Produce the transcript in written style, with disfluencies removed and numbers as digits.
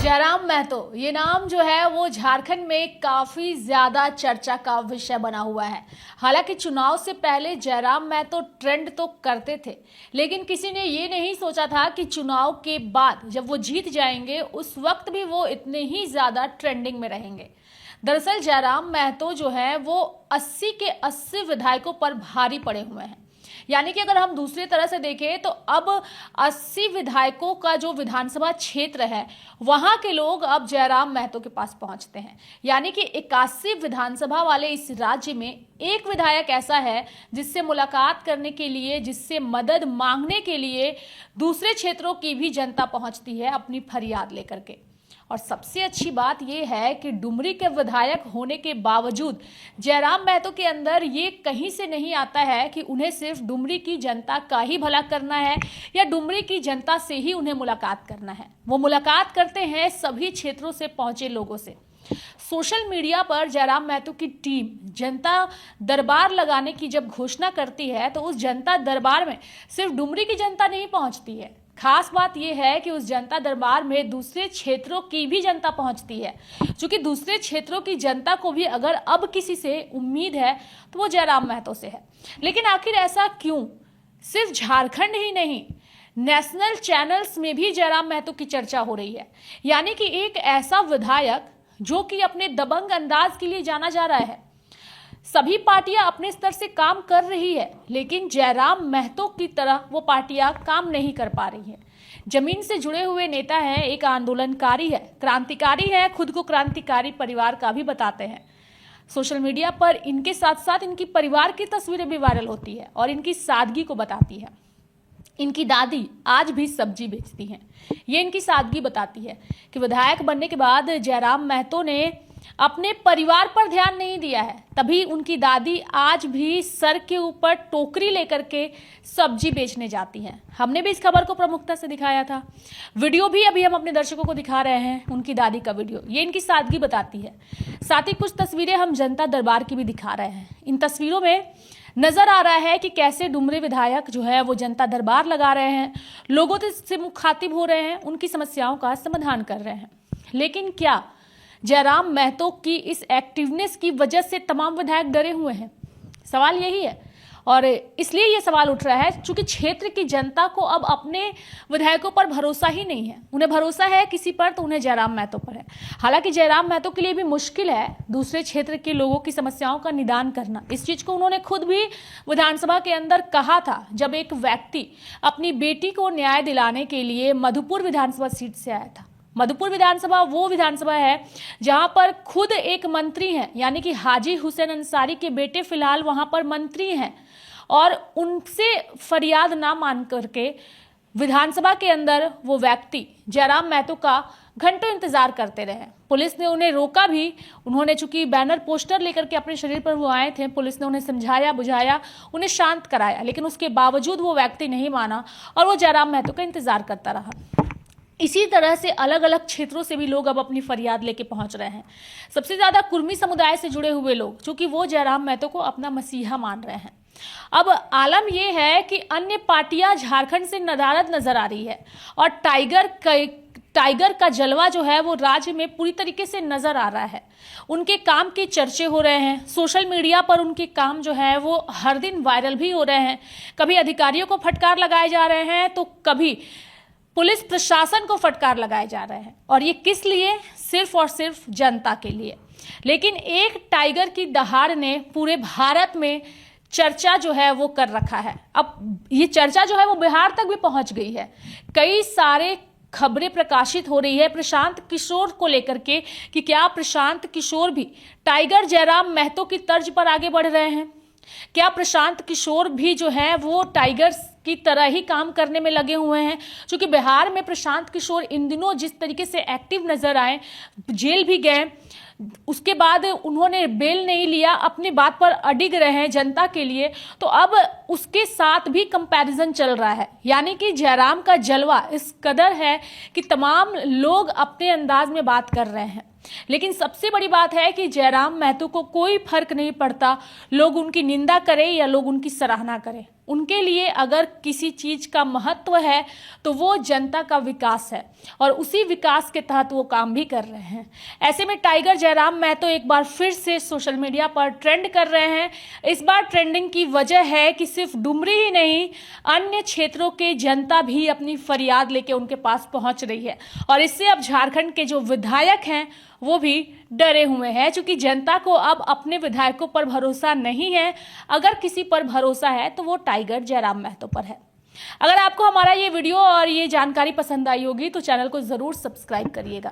जयराम महतो, ये नाम जो है वो झारखंड में काफी ज्यादा चर्चा का विषय बना हुआ है। हालांकि चुनाव से पहले जयराम महतो ट्रेंड तो करते थे, लेकिन किसी ने ये नहीं सोचा था कि चुनाव के बाद जब वो जीत जाएंगे उस वक्त भी वो इतने ही ज्यादा ट्रेंडिंग में रहेंगे। दरअसल जयराम महतो जो है वो 80 के 80 विधायकों पर भारी पड़े हुए हैं। यानी कि अगर हम दूसरी तरह से देखें तो अब 80 विधायकों का जो विधानसभा क्षेत्र है वहां के लोग अब जयराम महतो के पास पहुंचते हैं। यानी कि 81 विधानसभा वाले इस राज्य में एक विधायक ऐसा है जिससे मुलाकात करने के लिए, जिससे मदद मांगने के लिए दूसरे क्षेत्रों की भी जनता पहुंचती है अपनी फरियाद लेकर के। और सबसे अच्छी बात यह है कि डुमरी के विधायक होने के बावजूद जयराम महतो के अंदर ये कहीं से नहीं आता है कि उन्हें सिर्फ डुमरी की जनता का ही भला करना है या डुमरी की जनता से ही उन्हें मुलाकात करना है। वो मुलाकात करते हैं सभी क्षेत्रों से पहुंचे लोगों से। सोशल मीडिया पर जयराम महतो की टीम जनता दरबार लगाने की जब घोषणा करती है तो उस जनता दरबार में सिर्फ डुमरी की जनता नहीं पहुंचती है। खास बात यह है कि उस जनता दरबार में दूसरे क्षेत्रों की भी जनता पहुंचती है, क्योंकि दूसरे क्षेत्रों की जनता को भी अगर अब किसी से उम्मीद है तो वो जयराम महतो से है। लेकिन आखिर ऐसा क्यों? सिर्फ झारखंड ही नहीं, नेशनल चैनल्स में भी जयराम महतो की चर्चा हो रही है। यानी कि एक ऐसा विधायक जो कि अपने दबंग अंदाज के लिए जाना जा रहा है। सभी पार्टियां अपने स्तर से काम कर रही है, लेकिन जयराम महतो की तरह वो पार्टियां काम नहीं कर पा रही हैं। जमीन से जुड़े हुए नेता हैं, एक आंदोलनकारी है, क्रांतिकारी है, खुद को क्रांतिकारी परिवार का भी बताते हैं। सोशल मीडिया पर इनके साथ साथ इनकी परिवार की तस्वीरें भी वायरल होती है और इनकी सादगी को बताती है। इनकी दादी आज भी सब्जी बेचती हैं। ये इनकी सादगी बताती है कि विधायक बनने के बाद जयराम महतो ने अपने परिवार पर ध्यान नहीं दिया है, तभी उनकी दादी आज भी सर के ऊपर टोकरी लेकर के सब्जी बेचने जाती हैं। हमने भी इस खबर को प्रमुखता से दिखाया था। वीडियो भी अभी हम अपने दर्शकों को दिखा रहे हैं, उनकी दादी का वीडियो। ये इनकी सादगी बताती है। साथ ही कुछ तस्वीरें हम जनता दरबार की भी दिखा रहे हैं। इन तस्वीरों में नजर आ रहा है कि कैसे डुमरी विधायक जो है वो जनता दरबार लगा रहे हैं, लोगों से मुखातिब हो रहे हैं, उनकी समस्याओं का समाधान कर रहे हैं। लेकिन क्या जयराम महतो की इस एक्टिवनेस की वजह से तमाम विधायक डरे हुए हैं? सवाल यही है। और इसलिए यह सवाल उठ रहा है क्योंकि क्षेत्र की जनता को अब अपने विधायकों पर भरोसा ही नहीं है। उन्हें भरोसा है किसी पर तो उन्हें जयराम महतो पर है। हालांकि जयराम महतो के लिए भी मुश्किल है दूसरे क्षेत्र के लोगों की समस्याओं का निदान करना। इस चीज को उन्होंने खुद भी विधानसभा के अंदर कहा था, जब एक व्यक्ति अपनी बेटी को न्याय दिलाने के लिए मधुपुर विधानसभा सीट से आया था। मधुपुर विधानसभा वो विधानसभा है जहां पर खुद एक मंत्री हैं, यानी कि हाजी हुसैन अंसारी के बेटे फिलहाल वहां पर मंत्री हैं, और उनसे फरियाद ना मान करके विधानसभा के अंदर वो व्यक्ति जयराम महतो का घंटों इंतजार करते रहे। पुलिस ने उन्हें रोका भी। उन्होंने चूंकि बैनर पोस्टर लेकर के अपने शरीर पर वो आए थे, पुलिस ने उन्हें समझाया बुझाया, उन्हें शांत कराया, लेकिन उसके बावजूद वो व्यक्ति नहीं माना और वो जयराम महतो का इंतजार करता रहा। इसी तरह से अलग अलग क्षेत्रों से भी लोग अब अपनी फरियाद लेके पहुंच रहे हैं। सबसे ज्यादा कुर्मी समुदाय से जुड़े हुए लोग, क्योंकि वो जयराम महतो को अपना मसीहा मान रहे हैं। अब आलम यह है कि अन्य पार्टियां झारखंड से नदारद नजर आ रही है और टाइगर का जलवा जो है वो राज्य में पूरी तरीके से नजर आ रहा है। उनके काम के चर्चे हो रहे हैं। सोशल मीडिया पर उनके काम जो है वो हर दिन वायरल भी हो रहे हैं। कभी अधिकारियों को फटकार लगाए जा रहे हैं तो कभी पुलिस प्रशासन को फटकार लगाए जा रहे हैं। और ये किस लिए? सिर्फ और सिर्फ जनता के लिए। लेकिन एक टाइगर की दहाड़ ने पूरे भारत में चर्चा जो है वो कर रखा है। अब ये चर्चा जो है वो बिहार तक भी पहुंच गई है। कई सारे खबरें प्रकाशित हो रही है प्रशांत किशोर को लेकर के कि क्या प्रशांत किशोर भी टाइगर जयराम महतो की तर्ज पर आगे बढ़ रहे हैं? क्या प्रशांत किशोर भी जो है वो टाइगर की तरह ही काम करने में लगे हुए हैं? क्योंकि बिहार में प्रशांत किशोर इन दिनों जिस तरीके से एक्टिव नजर आए, जेल भी गए, उसके बाद उन्होंने बेल नहीं लिया, अपनी बात पर अडिग रहे हैं जनता के लिए, तो अब उसके साथ भी कंपैरिजन चल रहा है। यानी कि जयराम का जलवा इस कदर है कि तमाम लोग अपने अंदाज में बात कर रहे हैं। लेकिन सबसे बड़ी बात है कि जयराम महतो को कोई फर्क नहीं पड़ता लोग उनकी निंदा करें या लोग उनकी सराहना करें। उनके लिए अगर किसी चीज का महत्व है तो वो जनता का विकास है और उसी विकास के तहत वो काम भी कर रहे हैं। ऐसे में टाइगर जयराम महतो एक बार फिर से सोशल मीडिया पर ट्रेंड कर रहे हैं। इस बार ट्रेंडिंग की वजह है कि सिर्फ डुमरी ही नहीं, अन्य क्षेत्रों के जनता भी अपनी फरियाद लेके उनके पास पहुंच रही है और इससे अब झारखंड के जो विधायक हैं वो भी डरे हुए हैं, क्योंकि जनता को अब अपने विधायकों पर भरोसा नहीं है। अगर किसी पर भरोसा है तो वो टाइगर जयराम महतो पर है। अगर आपको हमारा ये वीडियो और ये जानकारी पसंद आई होगी तो चैनल को जरूर सब्सक्राइब करिएगा।